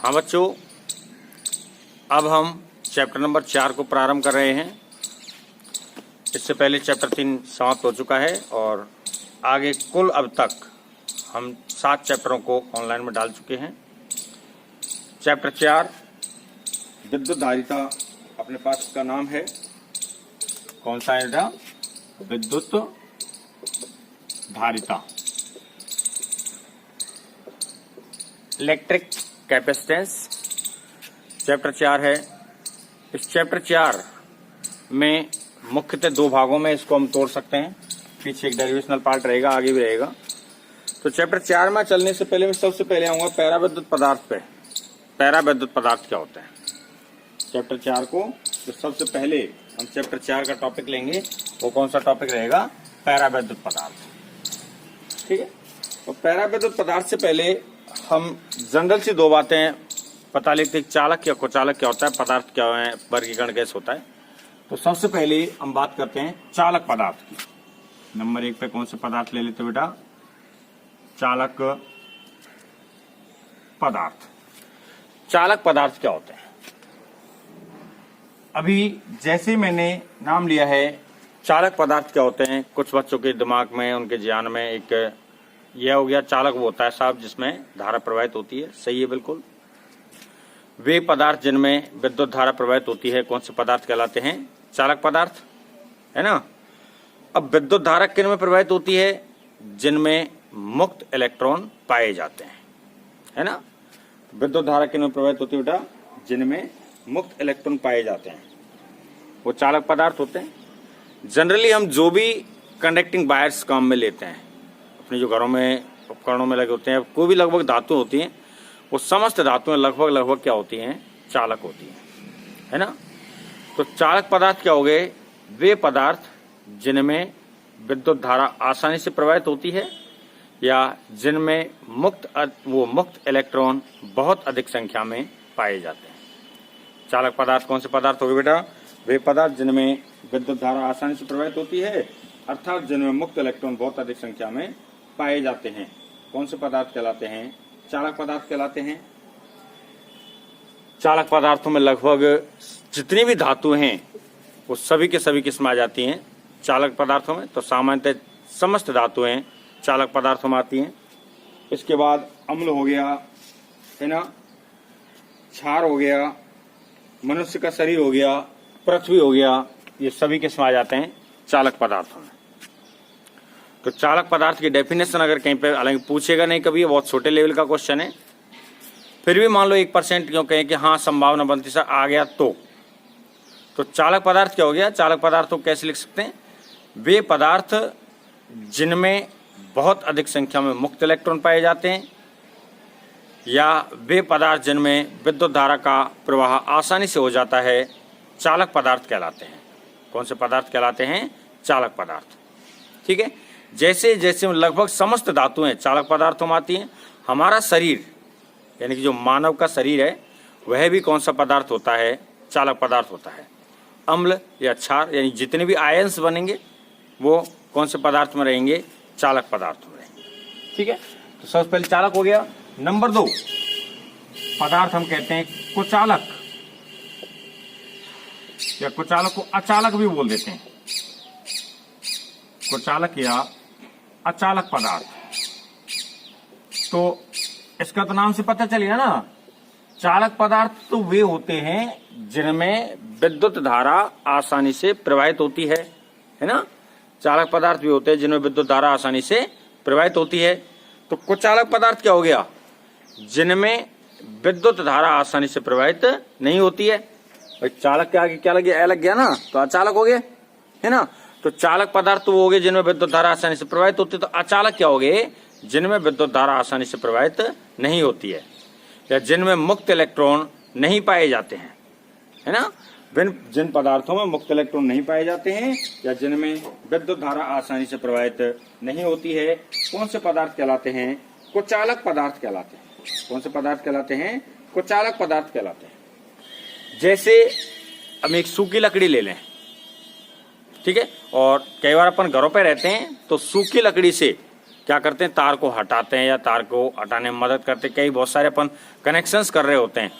हाँ बच्चों, अब हम चैप्टर नंबर 4 को प्रारंभ कर रहे हैं। इससे पहले चैप्टर 3 समाप्त हो चुका है और आगे कुल अब तक हम 7 चैप्टरों को ऑनलाइन में डाल चुके हैं। चैप्टर 4 विद्युत धारिता, अपने पास इसका नाम है, कौन सा है बेटा? विद्युत धारिता, इलेक्ट्रिक कैपेसिटेंस चैप्टर 4 है। इस चैप्टर 4 में मुख्यतः 2 भागों में इसको हम तोड़ सकते हैं। पीछे एक डेरिवेशनल पार्ट रहेगा, आगे भी रहेगा। तो चैप्टर 4 में चलने से पहले मैं सबसे पहले आऊंगा पैराविद्युत पदार्थ पे। पैराविद्युत पदार्थ क्या होता है? चैप्टर 4 को तो सबसे पहले हम चैप्टर 4 का टॉपिक लेंगे, वो कौन सा टॉपिक रहेगा? पैराविद्युत पदार्थ। ठीक है। तो पैराविद्युत पदार्थ से पहले हम जनरल सी 2 बातें पता लेते हैं। चालक या कुचालक क्या होता है, पदार्थ क्या है, वर्गीकरण कैसे होता है। तो सबसे पहले हम बात करते हैं चालक पदार्थ की। नंबर 1 पे कौन से पदार्थ ले लेते हो बेटा? चालक पदार्थ। चालक पदार्थ क्या होते हैं? अभी जैसे मैंने नाम लिया है, चालक पदार्थ क्या होते हैं, कुछ बच्चों के दिमाग में, उनके ज्ञान में एक यह हो गया, चालक वो होता है साहब जिसमें धारा प्रवाहित होती है। सही है, बिल्कुल। वे पदार्थ जिनमें विद्युत धारा प्रवाहित होती है कौन से पदार्थ कहलाते हैं? चालक पदार्थ, है ना। अब विद्युत धारा किन में प्रवाहित होती है? जिनमें मुक्त इलेक्ट्रॉन पाए जाते हैं, है ना। विद्युत धारा किन में प्रवाहित होती है बेटा? जिनमें मुक्त इलेक्ट्रॉन पाए जाते हैं, वो चालक पदार्थ होते हैं। जनरली हम जो भी कंडक्टिंग वायर्स काम में लेते हैं, अपने जो घरों में उपकरणों में लगे होते हैं, कोई भी लगभग धातु होती हैं, वो समस्त धातुएं लगभग क्या होती हैं? चालक होती हैं, है ना। तो चालक पदार्थ क्या हो गए? वे पदार्थ जिनमें विद्युत धारा आसानी से प्रवाहित होती है या जिनमें मुक्त इलेक्ट्रॉन बहुत अधिक संख्या में पाए जाते हैं। चालक पदार्थ कौन से पदार्थ हो गए बेटा? वे पदार्थ जिनमें विद्युत धारा आसानी से प्रवाहित होती है, अर्थात जिनमें मुक्त इलेक्ट्रॉन बहुत अधिक संख्या में पाए जाते हैं। कौन से पदार्थ कहलाते हैं? चालक पदार्थ कहलाते हैं। चालक पदार्थों में लगभग जितनी भी धातु हैं वो सभी के सभी किस्म आ जाती हैं चालक पदार्थों में। तो सामान्यतः समस्त धातुएं चालक पदार्थों में आती हैं। इसके बाद अम्ल हो गया, है ना, क्षार हो गया, मनुष्य का शरीर हो गया, पृथ्वी हो गया, ये सभी किस्म आ जाते हैं चालक पदार्थों में। तो चालक पदार्थ की डेफिनेशन अगर कहीं पे, हालांकि पूछेगा नहीं कभी, बहुत छोटे लेवल का क्वेश्चन है, फिर भी मान लो 1% क्यों कहें कि हाँ संभावना बनती से आ गया तो चालक पदार्थ क्या हो गया? चालक पदार्थ को कैसे लिख सकते हैं? वे पदार्थ जिनमें बहुत अधिक संख्या में मुक्त इलेक्ट्रॉन पाए जाते हैं या वे पदार्थ जिनमें विद्युत धारा का प्रवाह आसानी से हो जाता है, चालक पदार्थ कहलाते हैं। कौन से पदार्थ कहलाते हैं? चालक पदार्थ। ठीक है। जैसे जैसे लगभग समस्त धातुएं चालक पदार्थों में आती हैं, हमारा शरीर यानी कि जो मानव का शरीर है वह भी कौन सा पदार्थ होता है? चालक पदार्थ होता है। अम्ल या क्षार यानी जितने भी आयंस बनेंगे वो कौन से पदार्थ में रहेंगे? चालक पदार्थ में रहेंगे। ठीक है। तो सबसे पहले चालक हो गया। नंबर 2 पदार्थ हम कहते हैं कुचालक, या कुचालक को अचालक भी बोल देते हैं। कुचालक या अचालक पदार्थ, तो इसका तो नाम से पता चलेगा ना। चालक पदार्थ तो वे होते हैं जिनमें विद्युत धारा आसानी से प्रवाहित होती है ना। चालक पदार्थ भी होते हैं जिनमें विद्युत धारा आसानी से प्रवाहित होती है। तो कुचालक पदार्थ क्या हो गया? जिनमें विद्युत धारा आसानी से प्रवाहित नहीं होती है। भाई चालक के आगे क्या लग गया? लग गया ना, तो अचालक हो गए, है ना। तो चालक पदार्थ तो वो हो गए जिनमें विद्युत धारा आसानी से प्रवाहित होती है। तो अचालक क्या हो गए? जिनमें विद्युत धारा आसानी से प्रवाहित नहीं होती है या जिनमें मुक्त इलेक्ट्रॉन नहीं पाए जाते हैं, है ना। जिन पदार्थों में मुक्त इलेक्ट्रॉन नहीं पाए जाते हैं या जिनमें विद्युत धारा आसानी से प्रवाहित नहीं होती है, कौन से पदार्थ कहलाते हैं? कुचालक पदार्थ कहलाते हैं। कौन से पदार्थ कहलाते हैं? कुचालक पदार्थ कहलाते हैं। जैसे हम एक सूखी लकड़ी ले लें, ठीक है, और कई बार अपन घरों पे रहते हैं तो सूखी लकड़ी से क्या करते हैं, तार को हटाते हैं या तार को हटाने में मदद करते हैं। कई बहुत सारे अपन कनेक्शंस कर रहे होते हैं,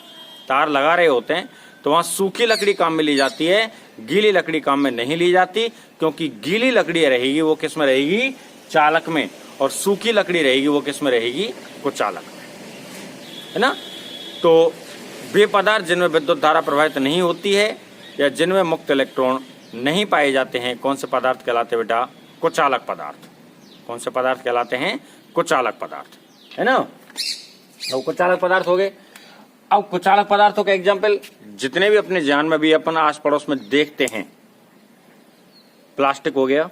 तार लगा रहे होते हैं, तो वहाँ सूखी लकड़ी काम में ली जाती है, गीली लकड़ी काम में नहीं ली जाती, क्योंकि गीली लकड़ी रहेगी वो किस में रहेगी, चालक में, और सूखी लकड़ी रहेगी वो किस में रहेगी, कुचालक में, है ना। तो वे पदार्थ जिनमें विद्युत धारा प्रवाहित नहीं होती है या जिनमें मुक्त इलेक्ट्रॉन नहीं पाए जाते हैं, कौन से पदार्थ कहलाते हैं बेटा, कुचालक पदार्थ। कौन से पदार्थ कहलाते हैं, कुचालक पदार्थ, है ना। तो कुचालक पदार्थ हो गए। अब कुचालक पदार्थों का एग्जाम्पल जितने भी अपने ज्ञान में भी अपन आस पड़ोस में देखते हैं, प्लास्टिक हो गया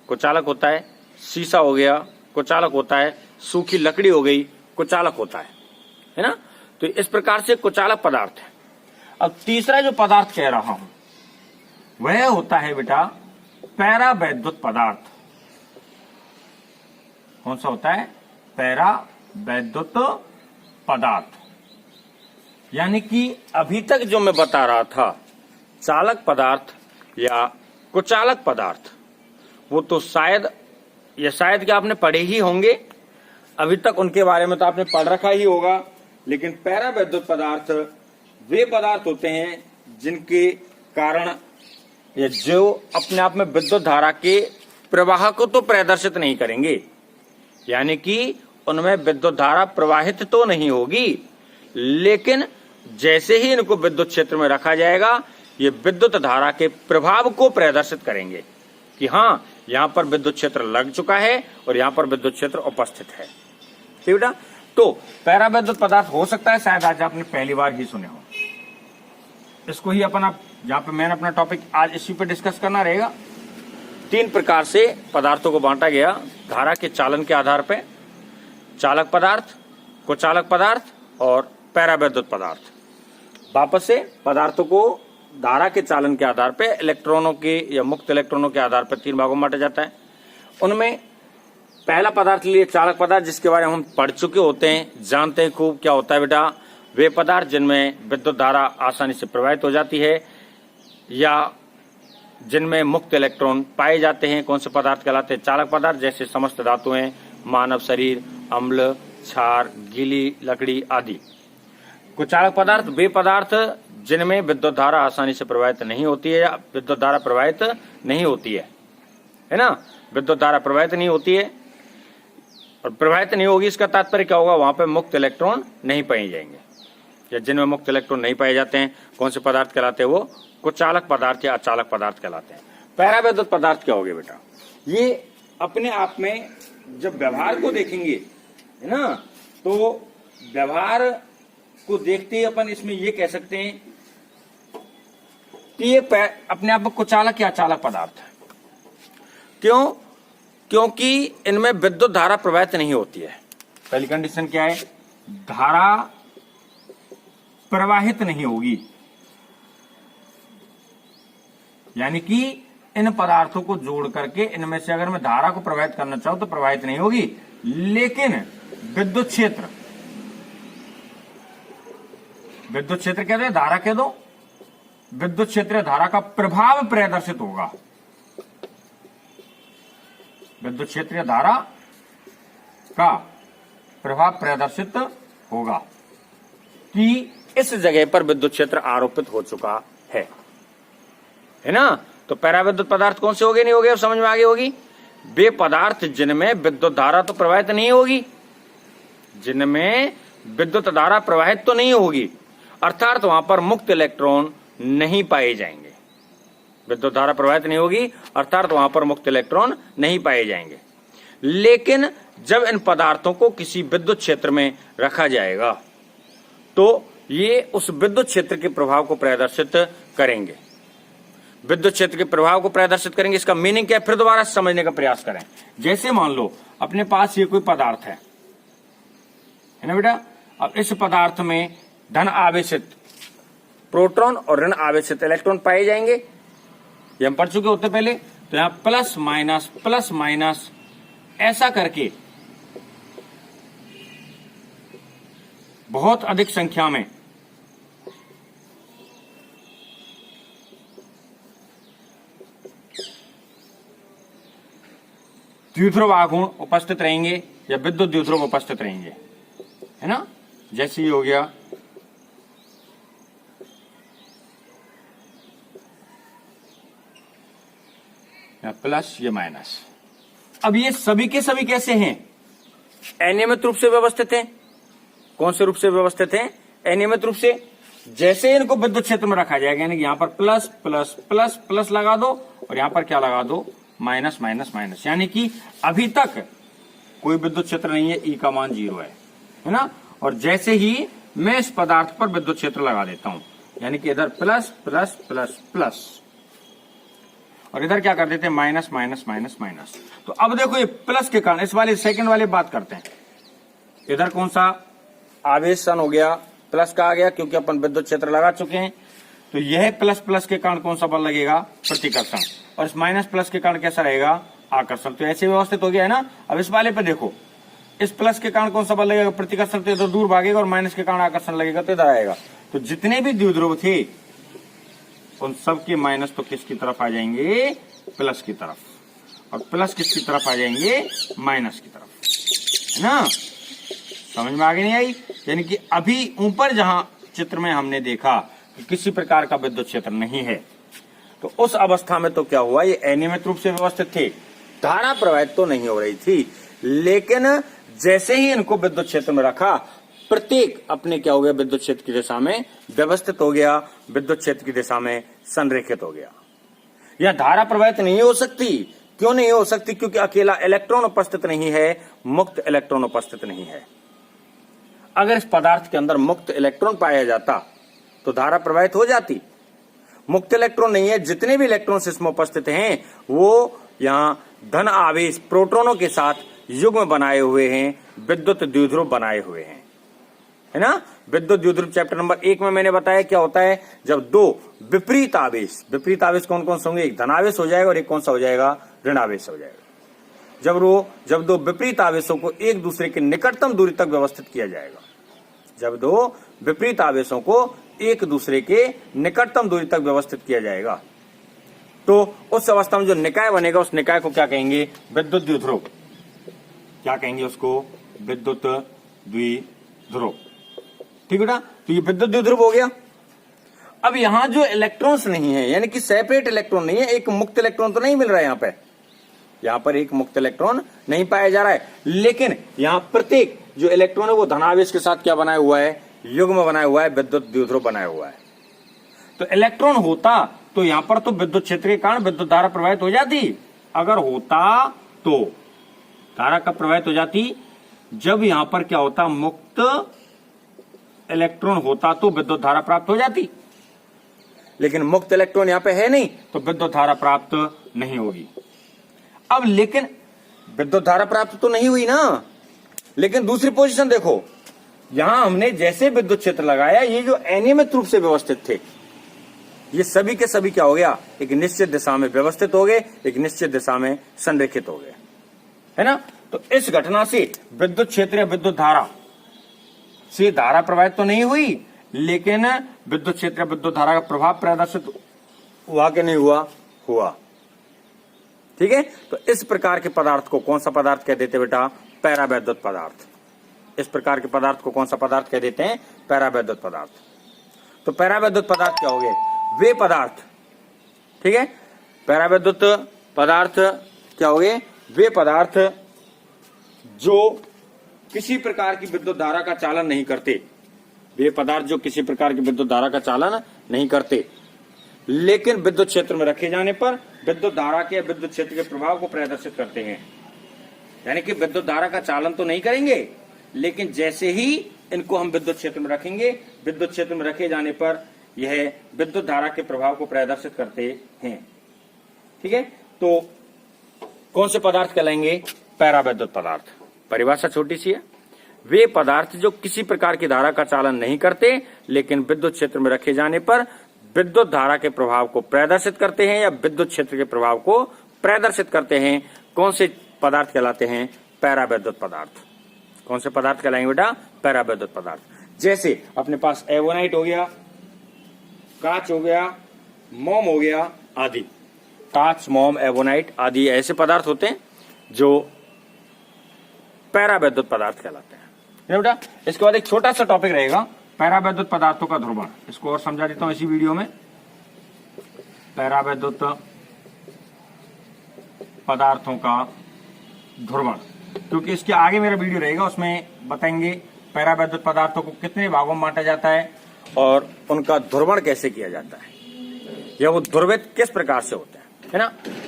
कुचालक होता है, शीशा हो गया कुचालक होता है, सूखी लकड़ी हो गई कुचालक होता है ना। तो इस प्रकार से कुचालक पदार्थ है। अब तीसरा जो पदार्थ कह रहा हूं वह होता है बेटा पैरावैद्युत पदार्थ। कौन सा होता है, पैरावैद्युत पदार्थ। यानी कि अभी तक जो मैं बता रहा था चालक पदार्थ या कुचालक पदार्थ, वो तो शायद क्या आपने पढ़े ही होंगे, अभी तक उनके बारे में तो आपने पढ़ रखा ही होगा। लेकिन पैरावैद्युत पदार्थ वे पदार्थ होते हैं जिनके कारण या जो अपने आप में विद्युत धारा के प्रवाह को तो प्रदर्शित नहीं करेंगे, यानी कि उनमें विद्युत धारा प्रवाहित तो नहीं होगी, लेकिन जैसे ही इनको विद्युत क्षेत्र में रखा जाएगा ये विद्युत धारा के प्रभाव को प्रदर्शित करेंगे कि हाँ यहाँ पर विद्युत क्षेत्र लग चुका है और यहाँ पर विद्युत क्षेत्र उपस्थित है। ठीक बेटा, तो पैरावैद्युत पदार्थ हो सकता है शायद आज आपने पहली बार ही सुने हो। इसको ही अपन आप जहाँ पे मैंने अपना टॉपिक आज इसी पे डिस्कस करना रहेगा। 3 प्रकार से पदार्थों को बांटा गया धारा के चालन के आधार पे, चालक पदार्थ, कुचालक पदार्थ और पैरावैद्युत पदार्थ। वापस से पदार्थों को धारा के चालन के आधार पे, इलेक्ट्रॉनों के या मुक्त इलेक्ट्रॉनों के आधार पर 3 भागों में बांटा जाता है। उनमें पहला पदार्थ लिए चालक पदार्थ, जिसके बारे में हम पढ़ चुके होते हैं, जानते हैं खूब क्या होता है बेटा, वे पदार्थ जिनमें विद्युत धारा आसानी से प्रवाहित हो जाती है या जिनमें मुक्त इलेक्ट्रॉन पाए जाते हैं, कौन से पदार्थ कहलाते हैं, चालक पदार्थ। जैसे समस्त धातुएं, मानव शरीर, अम्ल, क्षार, गीली लकड़ी आदि। कुचालक पदार्थ वे पदार्थ जिनमें विद्युत धारा आसानी से प्रवाहित नहीं होती है या विद्युत धारा प्रवाहित नहीं होती है ना। विद्युत धारा प्रवाहित नहीं होती है और प्रवाहित नहीं होगी, इसका तात्पर्य क्या होगा, वहां पे मुक्त इलेक्ट्रॉन नहीं पाए जाएंगे या जिनमें मुक्त इलेक्ट्रॉन नहीं पाए जाते हैं, कौन से पदार्थ कहलाते हैं, वो कुचालक पदार्थ या अचालक पदार्थ कहलाते हैं। पैरावैद्युत पदार्थ क्या हो गए बेटा, ये अपने आप में जब व्यवहार को देखेंगे, है ना, तो व्यवहार को देखते ही अपन इसमें ये कह सकते हैं कि ये अपने आप में कुचालक या अचालक पदार्थ है। क्यों? क्योंकि इनमें विद्युत धारा प्रवाहित नहीं होती है। पहली कंडीशन क्या है, धारा प्रवाहित नहीं होगी, यानी कि इन पदार्थों को जोड़ करके इनमें से अगर मैं धारा को प्रवाहित करना चाहूं तो प्रवाहित नहीं होगी, लेकिन विद्युत क्षेत्र कह दो, धारा कह दो, विद्युत क्षेत्र धारा का प्रभाव प्रदर्शित होगा। विद्युत क्षेत्रीय धारा का प्रभाव प्रदर्शित होगा कि इस जगह पर विद्युत क्षेत्र आरोपित हो चुका है ना। तो पैरावैद्युत पदार्थ कौन से हो गए, नहीं हो गए, समझ में आगे होगी। वे पदार्थ जिनमें विद्युत धारा तो प्रवाहित नहीं होगी, जिनमें विद्युत धारा प्रवाहित तो नहीं होगी, अर्थात वहां पर मुक्त इलेक्ट्रॉन नहीं पाए जाएंगे। विद्युत धारा प्रवाहित नहीं होगी अर्थात वहां पर मुक्त इलेक्ट्रॉन नहीं पाए जाएंगे। लेकिन जब इन पदार्थों को किसी विद्युत क्षेत्र में रखा जाएगा तो ये उस विद्युत क्षेत्र के प्रभाव को प्रदर्शित करेंगे। विद्युत क्षेत्र के प्रभाव को प्रदर्शित करेंगे, इसका मीनिंग क्या है, फिर दोबारा समझने का प्रयास करें। जैसे मान लो अपने पास ये कोई पदार्थ है ना बेटा, अब इस पदार्थ में धन आवेशित प्रोटॉन और ऋण आवेशित इलेक्ट्रॉन पाए जाएंगे, ये हम पढ़ चुके होते पहले। तो यहां प्लस माइनस ऐसा करके बहुत अधिक संख्या में द्विध्रुव आघूर्ण उपस्थित रहेंगे या विद्युत द्विध्रुव उपस्थित रहेंगे, है ना। जैसे ये हो गया या प्लस ये माइनस। अब ये सभी के सभी कैसे हैं? अनियमित रूप से व्यवस्थित हैं। कौन से रूप से व्यवस्थित हैं? अनियमित रूप से। जैसे इनको विद्युत क्षेत्र में रखा जाएगा, यानी कि यहां पर प्लस प्लस प्लस प्लस लगा दो और यहां पर क्या लगा दो? माइनस माइनस माइनस, यानी कि अभी तक कोई विद्युत क्षेत्र नहीं है, ई का मान 0 है ना। और जैसे ही मैं इस पदार्थ पर विद्युत क्षेत्र लगा देता हूं, यानी कि इधर प्लस प्लस प्लस प्लस और इधर क्या कर देते हैं? Minus minus minus minus. तो अब देखो ये प्लस के कारण, इस वाले सेकंड वाले बात करते हैं। इधर कौन सा आवेशन हो गया? प्लस का आ गया, क्योंकि अपन विद्युत क्षेत्र लगा चुके हैं। तो यह प्लस प्लस के कारण कौन सा बल लगेगा? प्रतिकर्षण। और इस माइनस प्लस के कारण कैसा रहेगा? आकर्षण। तो ऐसे व्यवस्थित हो गया है ना। अब इस वाले पे देखो, इस प्लस के कारण कौन सा बल लगेगा? प्रतिकर्षण। तो इधर दूर भागेगा और माइनस के कारण आकर्षण लगेगा, तो इधर आएगा। तो जितने भी द्विध्रुव थे उन सब के माइनस तो किसकी तरफ आ जाएंगे? प्लस की तरफ। और प्लस किसकी तरफ आ जाएंगे? माइनस की तरफ, है ना। समझ में आगे नहीं आई? यानी कि अभी ऊपर जहां चित्र में हमने देखा कि किसी प्रकार का विद्युत क्षेत्र नहीं है, तो उस अवस्था में तो क्या हुआ? ये अनियमित रूप से व्यवस्थित थे, धारा प्रवाहित तो नहीं हो रही थी। लेकिन जैसे ही इनको विद्युत क्षेत्र में रखा, प्रत्येक अपने क्या हो गया? विद्युत क्षेत्र की दिशा में व्यवस्थित हो गया, विद्युत क्षेत्र की दिशा में संरेखित हो गया। यह धारा प्रवाहित नहीं हो सकती। क्यों नहीं हो सकती? क्योंकि अकेला इलेक्ट्रॉन उपस्थित नहीं है, मुक्त इलेक्ट्रॉन उपस्थित नहीं है। अगर इस पदार्थ के अंदर मुक्त इलेक्ट्रॉन पाया जाता तो धारा प्रवाहित हो जाती। मुक्त इलेक्ट्रॉन नहीं है। जितने भी इलेक्ट्रॉन्स इसमें उपस्थित हैं वो यहां धन आवेश प्रोटॉनों के साथ युग्म बनाए हुए हैं, विद्युत द्विध्रुव बनाए हुए हैं, है ना। विद्युत द्विध्रुव चैप्टर नंबर 1 में मैंने बताया क्या होता है। जब दो विपरीत आवेश कौन कौन से होंगे? एक धनावेश हो जाएगा और एक कौन सा हो जाएगा? ऋणावेश हो जाएगा। जब दो विपरीत आवेशों को एक दूसरे के निकटतम दूरी तक व्यवस्थित किया जाएगा, जब दो विपरीत आवेशों को एक दूसरे के निकटतम दूरी तक व्यवस्थित किया जाएगा, तो उस अवस्था में जो निकाय बनेगा उस निकाय को क्या कहेंगे? विद्युत द्विध्रुव। क्या कहेंगे उसको? विद्युत द्विध्रुव। ठीक बेटा। तो ये विद्युत द्विध्रुव हो गया। अब यहां जो इलेक्ट्रॉन्स नहीं है, यानी कि सेपरेट इलेक्ट्रॉन नहीं है, एक मुक्त इलेक्ट्रॉन तो नहीं मिल रहा है यहां पर एक मुक्त इलेक्ट्रॉन नहीं पाया जा रहा है। लेकिन यहां प्रत्येक जो इलेक्ट्रॉन है वो धनावेश के साथ क्या बनाया हुआ है? युग्म बनाया हुआ है, विद्युत द्विध्रुव बनाया हुआ है। तो इलेक्ट्रॉन होता तो यहां पर तो विद्युत क्षेत्र के कारण विद्युत धारा प्रवाहित हो जाती। अगर होता तो धारा कब प्रवाहित हो जाती? जब यहां पर क्या होता? मुक्त इलेक्ट्रॉन होता तो विद्युत धारा प्राप्त हो जाती। लेकिन मुक्त इलेक्ट्रॉन यहां पे है नहीं, तो विद्युत धारा प्राप्त नहीं होगी। अब लेकिन विद्युत धारा प्राप्त तो नहीं हुई ना। लेकिन दूसरी पोजीशन देखो, यहां हमने जैसे विद्युत क्षेत्र लगाया, ये जो अनियमित रूप से व्यवस्थित थे, ये सभी के सभी क्या हो गया? एक निश्चित दिशा में व्यवस्थित हो गए, एक निश्चित दिशा में संरेखित हो गए, है ना। तो इस घटना से विद्युत क्षेत्र या विद्युत धारा से धारा प्रवाहित तो नहीं हुई, लेकिन विद्युत क्षेत्र या विद्युत धारा का प्रभाव प्रदर्शित हुआ कि नहीं हुआ? हुआ। ठीक है। तो इस प्रकार के पदार्थ को कौन सा पदार्थ कह देते बेटा? पैरावैद्युत पदार्थ। इस प्रकार के पदार्थ को कौन सा पदार्थ कह देते हैं? पैरावैद्युत पदार्थ। तो पैरावैद्युत पदार्थ क्या हो गए? वे पदार्थ, ठीक है। पैरावैद्युत पदार्थ क्या हो गए? वे पदार्थ जो किसी प्रकार की विद्युत धारा का चालन नहीं करते। वे पदार्थ जो किसी प्रकार की विद्युत धारा का चालन नहीं करते, लेकिन विद्युत क्षेत्र में रखे जाने पर विद्युत धारा के विद्युत क्षेत्र के प्रभाव को प्रदर्शित करते हैं। यानी कि विद्युत धारा का चालन तो नहीं करेंगे, लेकिन जैसे ही इनको हम विद्युत क्षेत्र में रखेंगे, विद्युत क्षेत्र में रखे जाने पर यह विद्युत धारा के प्रभाव को प्रदर्शित करते हैं। ठीक है। तो कौन से पदार्थ कहलाएंगे? पैरावैद्युत पदार्थ। परिभाषा छोटी सी है। वे पदार्थ जो किसी प्रकार की धारा का चालन नहीं करते, लेकिन विद्युत क्षेत्र में रखे जाने पर विद्युत धारा के प्रभाव को प्रदर्शित करते हैं या विद्युत क्षेत्र के प्रभाव को प्रदर्शित करते हैं। कौन से पदार्थ कहलाते हैं? पैरावैद्युत पदार्थ। कौन से पदार्थ कहलाएंगे बेटा? पैरावैद्युत पदार्थ। जैसे अपने पास एवोनाइट हो गया, कांच हो गया, मोम हो गया आदि। कांच, मोम, एवोनाइट आदि ऐसे पदार्थ होते हैं जो पैरावैद्युत पदार्थ कहलाते हैं। बेटा इसके बाद एक छोटा सा टॉपिक रहेगा पैरावैद्युत पदार्थों का ध्रुवण। इसको और समझा देता हूं इसी वीडियो में। पैरावैद्युत पदार्थों का ध्रुवण, क्योंकि इसके आगे मेरा वीडियो रहेगा, उसमें बताएंगे पैरावैद्युत पदार्थों को कितने भागों में बांटा जाता है और उनका ध्रुवण कैसे किया जाता है, या वो ध्रुवित किस प्रकार से होता है ना।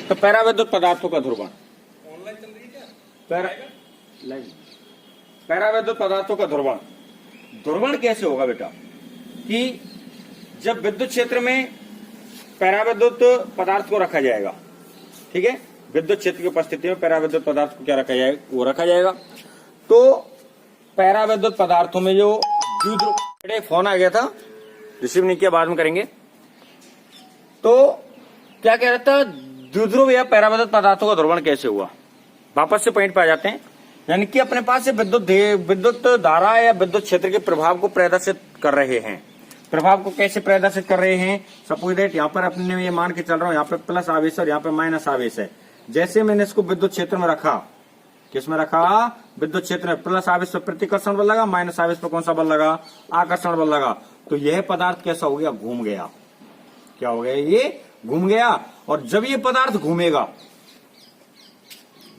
तो पैरावैद्युत पदार्थों का ध्रुवण, पैरावैद्युत पदार्थों का ध्रुवण, ध्रुवण कैसे होगा बेटा कि जब विद्युत क्षेत्र में पैरावैद्युत पदार्थ को रखा जाएगा, ठीक है, विद्युत क्षेत्र की उपस्थिति में पैरावैद्युत पदार्थ को क्या रखा जाएगा, वो रखा जाएगा। तो पैरावैद्युत पदार्थों में जो द्विध्रुव, फोन आ गया था, रिसीव नहीं किया, बाद में करेंगे। तो क्या कह रहा था, द्विध्रुव या पैरावैद्युत पदार्थों का ध्रुवण कैसे हुआ। वापस से पॉइंट पे आ जाते हैं, यानी कि अपने पास से विद्युत धारा या विद्युत क्षेत्र के प्रभाव को प्रदर्शित कर रहे हैं। प्रभाव को कैसे प्रदर्शित कर रहे हैं, सपोज दैट यहाँ पर अपने ये मान के चल रहा हूँ, यहाँ पे प्लस आवेश और यहाँ पे माइनस आवेश है। जैसे मैंने इसको विद्युत क्षेत्र में रखा, किसमें रखा, विद्युत क्षेत्र में, प्लस आवेश पर प्रतिकर्षण बल लगा, माइनस आवेश पर कौन सा बल लगा, आकर्षण बल लगा। तो यह पदार्थ कैसा हो गया, घूम गया। क्या हो गया, ये घूम गया। और जब ये पदार्थ घूमेगा,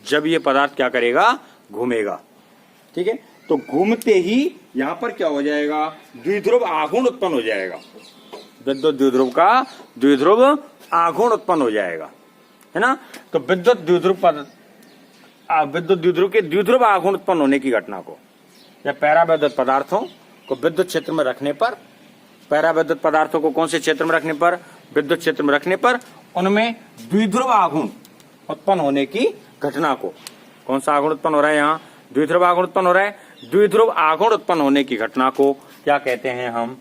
जब ये पदार्थ क्या करेगा, घूमेगा, ठीक है, तो घूमते ही यहां पर क्या हो जाएगा, द्विध्रुव आघूर्ण उत्पन्न हो जाएगा। विद्युत द्विध्रुव का द्विध्रुव आघूर्ण उत्पन्न हो जाएगा, है ना। तो विद्युत द्विध्रुव के द्विध्रुव आघूर्ण उत्पन्न होने की घटना को, या पैरावैद्युत पदार्थों को विद्युत क्षेत्र में रखने पर, पैरावैद्युत पदार्थों को कौन से क्षेत्र में रखने पर, विद्युत क्षेत्र में रखने पर उनमें द्विध्रुव आघूर्ण उत्पन्न होने की घटना को, कौन सा आघूर्ण उत्पन्न हो रहा है, यहाँ द्विध्रुव आघूर्ण उत्पन्न हो रहा है, द्विध्रुव आघूर्ण उत्पन्न होने की घटना को क्या कहते हैं हम,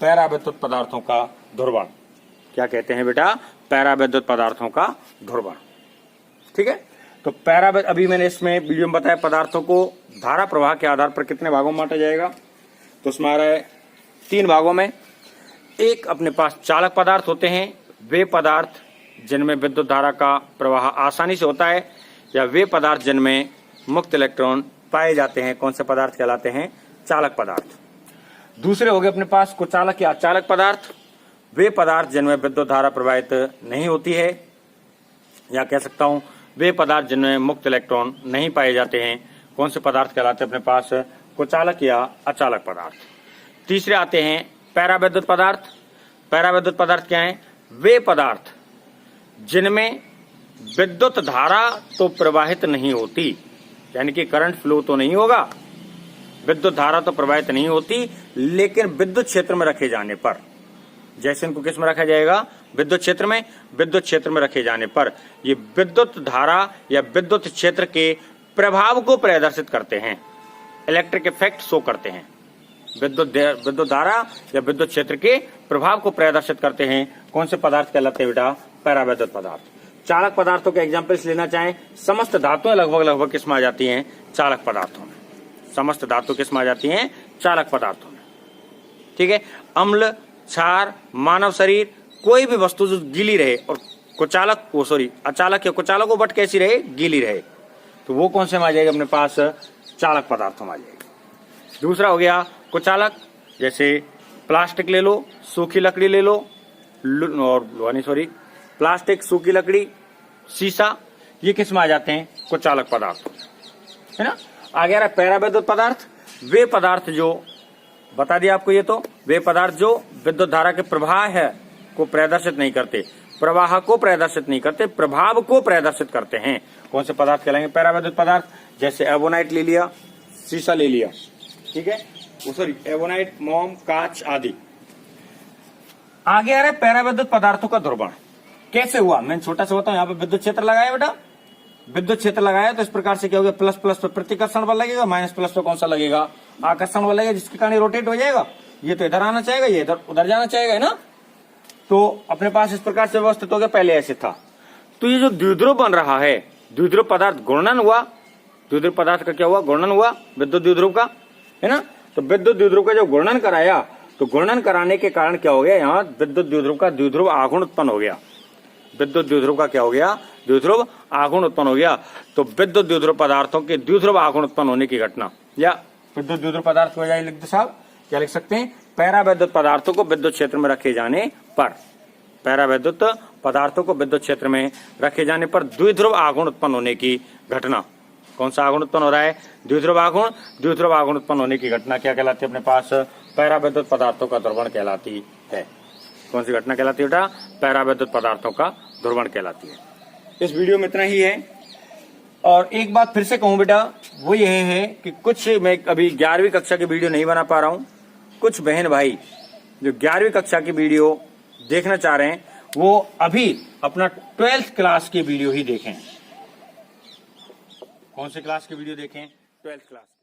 पैरावैद्युत पदार्थों का ध्रुवण। क्या कहते हैं बेटा, पैरावैद्युत पदार्थों का ध्रुवण, ठीक है। तो पैरावैद्युत, अभी मैंने इसमें वीडियो में बताया पदार्थों को धारा प्रवाह के आधार पर कितने भागों में बांटा जाएगा। तो उसमें आ रहा है 3 भागों में। एक अपने पास चालक पदार्थ होते हैं, वे पदार्थ जिनमें विद्युत धारा का प्रवाह आसानी से होता है, या वे पदार्थ जिनमें मुक्त इलेक्ट्रॉन पाए जाते हैं, कौन से पदार्थ कहलाते हैं, चालक पदार्थ। दूसरे हो गए अपने पास कुचालक या अचालक पदार्थ, वे पदार्थ जिनमें विद्युत धारा प्रवाहित नहीं होती है, या कह सकता हूं वे पदार्थ जिनमें मुक्त इलेक्ट्रॉन नहीं पाए जाते हैं, कौन से पदार्थ कहलाते हैं अपने पास, कुचालक या अचालक पदार्थ। तीसरे आते हैं पैरावैद्युत पदार्थ। पैरावैद्युत पदार्थ क्या है, वे पदार्थ जिनमें विद्युत धारा तो प्रवाहित नहीं होती, यानी कि करंट फ्लो तो नहीं होगा, विद्युत धारा तो प्रवाहित नहीं होती, लेकिन विद्युत क्षेत्र में रखे जाने पर, जैसे इनको किस में रखा जाएगा, विद्युत क्षेत्र में, विद्युत क्षेत्र में रखे जाने पर ये विद्युत धारा या विद्युत क्षेत्र के प्रभाव को प्रदर्शित करते हैं, इलेक्ट्रिक इफेक्ट शो करते हैं। विद्युत धारा या विद्युत क्षेत्र के प्रभाव को प्रदर्शित करते हैं, कौन से पदार्थ कहलाते हैं बेटा, पैरावैद्युत पदार्थ। चालक पदार्थों के एग्जाम्पल्स लेना चाहें, समस्त धातुएं लगभग किसमें आ जाती हैं, चालक पदार्थों में। समस्त धातु किसमें आ जाती हैं, चालक पदार्थों में, ठीक है। अम्ल, क्षार, मानव शरीर, कोई भी वस्तु जो गीली रहे और अचालक या कुचालक को बट कैसी रहे, गीली रहे, तो वो कौन से में आ जाएगा अपने पास, चालक पदार्थों में आ जाएगी। दूसरा हो गया कुचालक, जैसे प्लास्टिक ले लो, सूखी लकड़ी ले लो, और प्लास्टिक, सूखी लकड़ी, शीशा, ये किस में आ जाते हैं, कुचालक पदार्थ, है ना। आगे आ रहा पैरावैद्युत पदार्थ, वे पदार्थ जो बता दिया आपको, ये तो वे पदार्थ जो विद्युत धारा के प्रवाह है को प्रदर्शित नहीं करते, प्रवाह को प्रदर्शित नहीं करते, प्रभाव को प्रदर्शित करते हैं, कौन से पदार्थ कहलाएंगे, पैरावैद्युत पदार्थ। जैसे एवोनाइट ले लिया, शीशा ले लिया, ठीक है, एवोनाइट, मोम, कांच आदि। आगे आ रहा है पैरावैद्युत पदार्थों का ध्रुवण कैसे हुआ। मैं छोटा सा बताऊं, यहाँ पे विद्युत क्षेत्र लगाया बेटा, विद्युत क्षेत्र लगाया तो इस प्रकार से क्या होगा, प्लस प्लस पे प्रतिकर्षण बल लगेगा, माइनस प्लस पे कौन सा लगेगा, आकर्षण बल लगेगा, जिसके कारण रोटेट हो जाएगा, ये तो इधर आना चाहेगा, ये इधर उधर जाना चाहेगा, है ना। तो अपने पास इस प्रकार से व्यवस्थित हो गया, पहले ऐसे था। तो ये जो द्विध्रुव बन रहा है, द्विध्रुव पदार्थ गुणन हुआ, द्विध्रुव पदार्थ का क्या हुआ, गुणन हुआ विद्युत द्विध्रुव का, है ना। तो विद्युत द्विध्रुव का जो गुणन कराया, तो गुणन कराने के कारण क्या हो गया, यहाँ विद्युत द्विध्रुव का द्विध्रुव आघूर्ण उत्पन्न हो गया, विद्युत द्विध्रुव का क्या हो गया, द्विध्रुव आघूर्ण उत्पन्न हो गया। तो विद्युत द्विध्रुव पदार्थों के द्विध्रुव आघूर्ण उत्पन्न होने की घटना, या विद्युत द्विध्रुव पदार्थ हो जाए, लिख दो साहब, क्या लिख सकते हैं, पैराविद्युत पदार्थों को विद्युत क्षेत्र में रखे जाने पर, पैराविद्युत पदार्थों को विद्युत क्षेत्र में रखे जाने पर द्विध्रुव आघूर्ण उत्पन्न होने की घटना। कौन सा आघूर्ण उत्पन्न हो रहा है, द्विध्रुव आघूर्ण। द्विध्रुव आघूर्ण उत्पन्न होने की घटना क्या कहलाती है अपने पास, पैराविद्युत पदार्थों का ध्रुवण कहलाती है। कौन सी घटना कहलाती है बेटा, पैराविद्युत पदार्थों का ध्रुवण कहलाती है। इस वीडियो में इतना ही है। और एक बात फिर से कहूं बेटा, वो यह है कि कुछ मैं अभी 11वीं कक्षा की वीडियो नहीं बना पा रहा हूं, कुछ बहन भाई जो 11वीं कक्षा की वीडियो देखना चाह रहे हैं वो अभी अपना 12th क्लास की वीडियो ही देखें। कौन से क्लास की वीडियो देखें, 12th क्लास।